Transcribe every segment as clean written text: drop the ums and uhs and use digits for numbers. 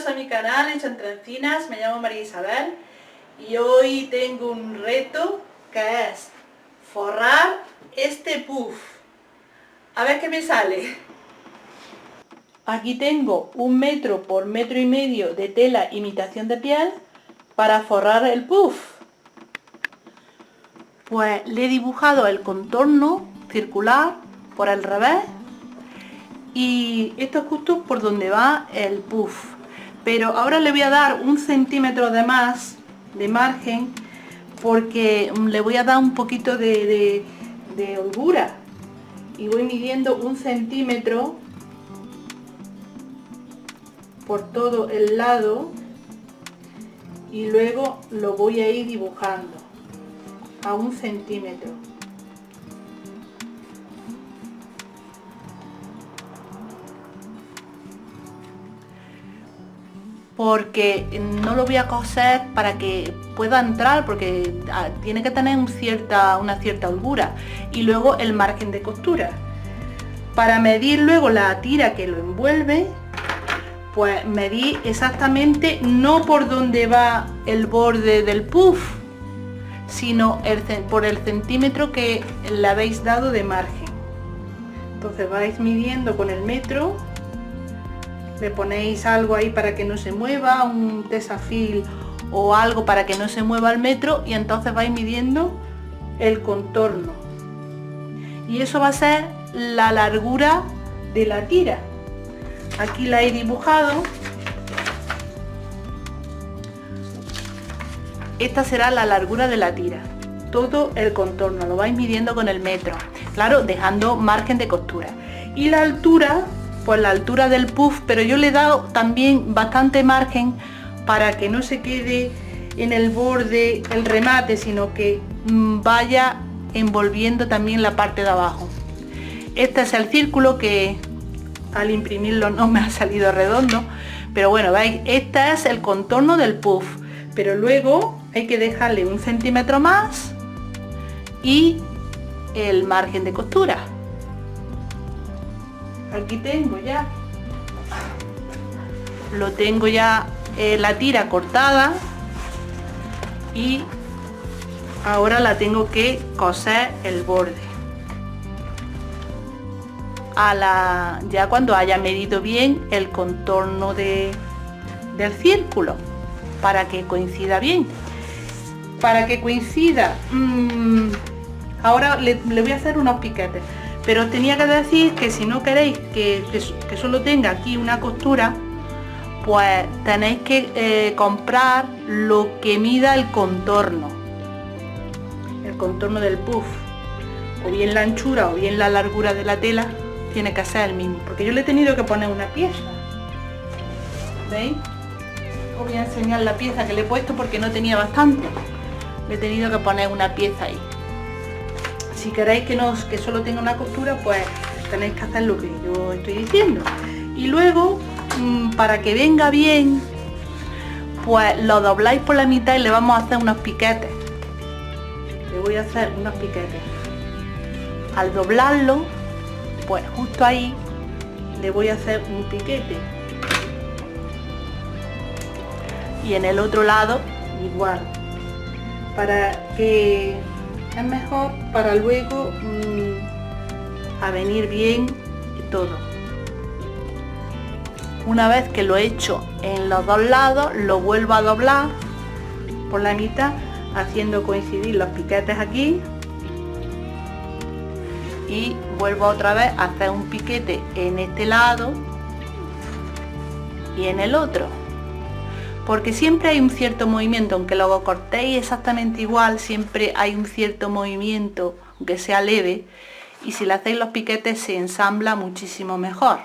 bienvenidos a mi canal Hecho entre Encinas. Me llamo María Isabel y hoy tengo un reto que es forrar este puff. A ver qué me sale. Aquí tengo 1 metro por 1,5 metros de tela imitación de piel para forrar el puff. Pues le he dibujado el contorno circular por el revés y esto es justo por donde va el puff, pero ahora le voy a dar 1 centímetro de más de margen porque le voy a dar un poquito de holgura y voy midiendo 1 centímetro por todo el lado y luego lo voy a ir dibujando a 1 centímetro. Porque no lo voy a coser para que pueda entrar, porque tiene que tener una cierta holgura, y luego el margen de costura. Para medir luego la tira que lo envuelve, pues medí exactamente no por donde va el borde del puff, sino por el centímetro que le habéis dado de margen. Entonces vais midiendo con el metro. Le ponéis algo ahí para que no se mueva, un tesafil o algo para que no se mueva el metro, y entonces vais midiendo el contorno. Y eso va a ser la largura de la tira. Aquí la he dibujado. Esta será la largura de la tira. Todo el contorno lo vais midiendo con el metro. Claro, dejando margen de costura. Y la altura, pues la altura del puff, pero yo le he dado también bastante margen para que no se quede en el borde el remate, sino que vaya envolviendo también la parte de abajo. Este es el círculo que al imprimirlo no me ha salido redondo, pero bueno, veis, este es el contorno del puff, pero luego hay que dejarle 1 centímetro más y el margen de costura. Aquí tengo ya, lo tengo ya la tira cortada y ahora la tengo que coser el borde. Ya cuando haya medido bien el contorno del círculo, para que coincida bien. Para que coincida, ahora le voy a hacer unos piquetes. Pero os tenía que decir que si no queréis que solo tenga aquí una costura, pues tenéis que comprar lo que mida el contorno del puff, o bien la anchura o bien la largura de la tela tiene que ser el mismo, porque yo le he tenido que poner una pieza. ¿Veis? Os voy a enseñar la pieza que le he puesto porque no tenía bastante, le he tenido que poner una pieza ahí. Si queréis que solo tenga una costura, pues tenéis que hacer lo que yo estoy diciendo. Y luego, para que venga bien, pues lo dobláis por la mitad y le vamos a hacer unos piquetes. Le voy a hacer unos piquetes. Al doblarlo, pues justo ahí le voy a hacer un piquete. Y en el otro lado, igual. Para que es mejor para luego a venir bien todo. Una vez que lo he hecho en los dos lados, lo vuelvo a doblar por la mitad, haciendo coincidir los piquetes aquí, y vuelvo otra vez a hacer un piquete en este lado y en el otro, porque siempre hay un cierto movimiento, aunque lo cortéis exactamente igual, siempre hay un cierto movimiento, aunque sea leve, y si le hacéis los piquetes se ensambla muchísimo mejor.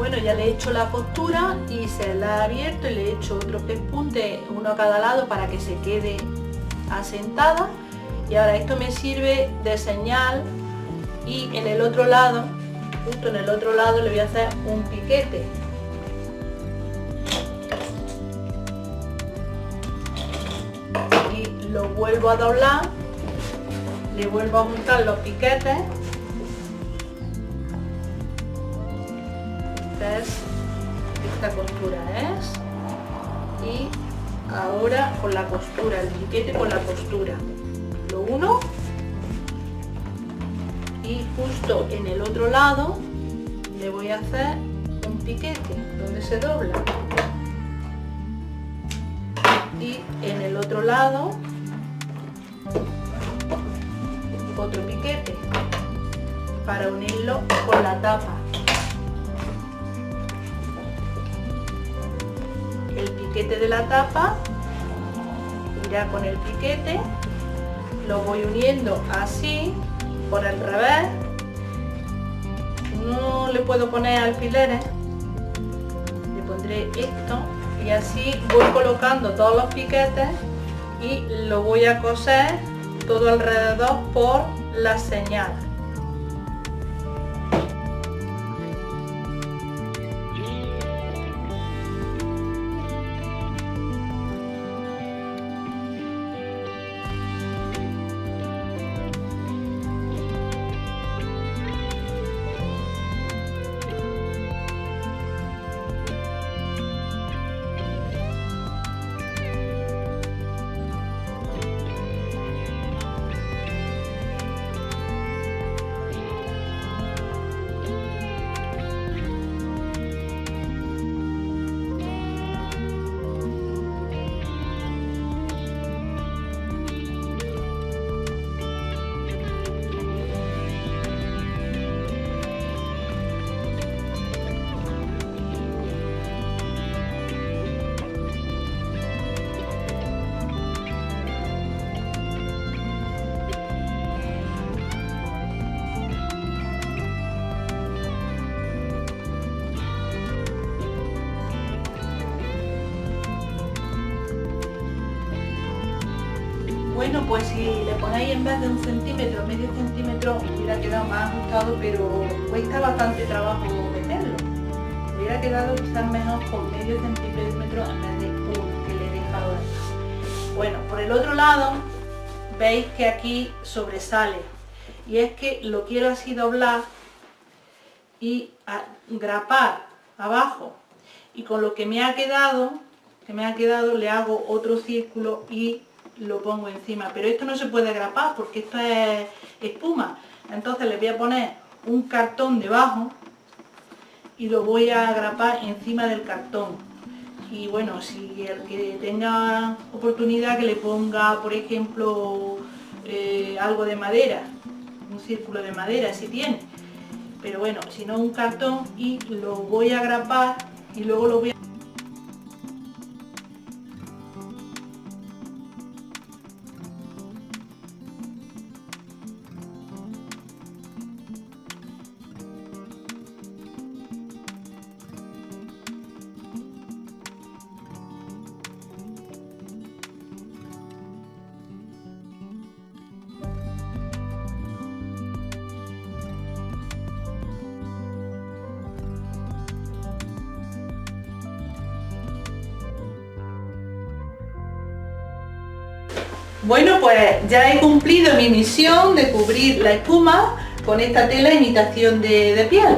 Bueno, ya le he hecho la costura y se la ha abierto y le he hecho otros pespuntes, uno a cada lado para que se quede asentada. Y ahora esto me sirve de señal y en el otro lado, justo en el otro lado, le voy a hacer un piquete. Y lo vuelvo a doblar, le vuelvo a juntar los piquetes. Esta costura es, y ahora con la costura, el piquete con la costura, lo uno y justo en el otro lado le voy a hacer un piquete donde se dobla, y en el otro lado otro piquete para unirlo con la tapa. El piquete de la tapa irá con el piquete, lo voy uniendo así por el revés, no le puedo poner alfileres, le pondré esto y así voy colocando todos los piquetes y lo voy a coser todo alrededor por la señal. Bueno, pues si le ponéis en vez de 1 centímetro, medio centímetro, hubiera quedado más ajustado, pero cuesta bastante trabajo meterlo. Hubiera quedado quizás mejor con medio centímetro en vez de 1 que le he dejado aquí. Bueno, por el otro lado, veis que aquí sobresale. Y es que lo quiero así doblar y grapar abajo. Y con lo que me ha quedado, le hago otro círculo y lo pongo encima, pero esto no se puede grapar porque esto es espuma, entonces le voy a poner un cartón debajo y lo voy a grapar encima del cartón. Y bueno, si el que tenga oportunidad que le ponga, por ejemplo, algo de madera, un círculo de madera si tiene, pero bueno, si no, un cartón, y lo voy a grapar y luego lo voy a... Bueno, pues ya he cumplido mi misión de cubrir la espuma con esta tela imitación de piel.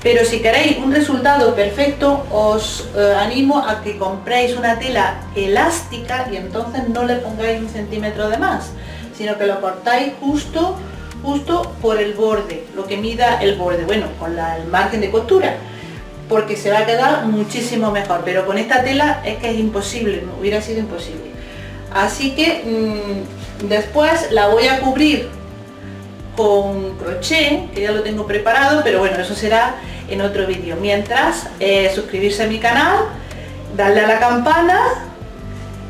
Pero si queréis un resultado perfecto, os animo a que compréis una tela elástica y entonces no le pongáis 1 centímetro de más, sino que lo cortáis justo por el borde, lo que mida el borde, bueno, con el margen de costura, porque se va a quedar muchísimo mejor. Pero con esta tela es que es imposible, hubiera sido imposible. Así que después la voy a cubrir con crochet, que ya lo tengo preparado, pero bueno, eso será en otro vídeo. Mientras, suscribirse a mi canal, darle a la campana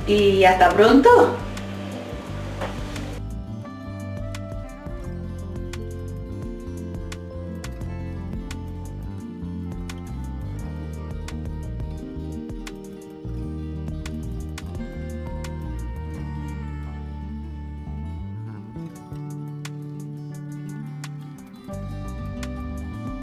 y hasta pronto.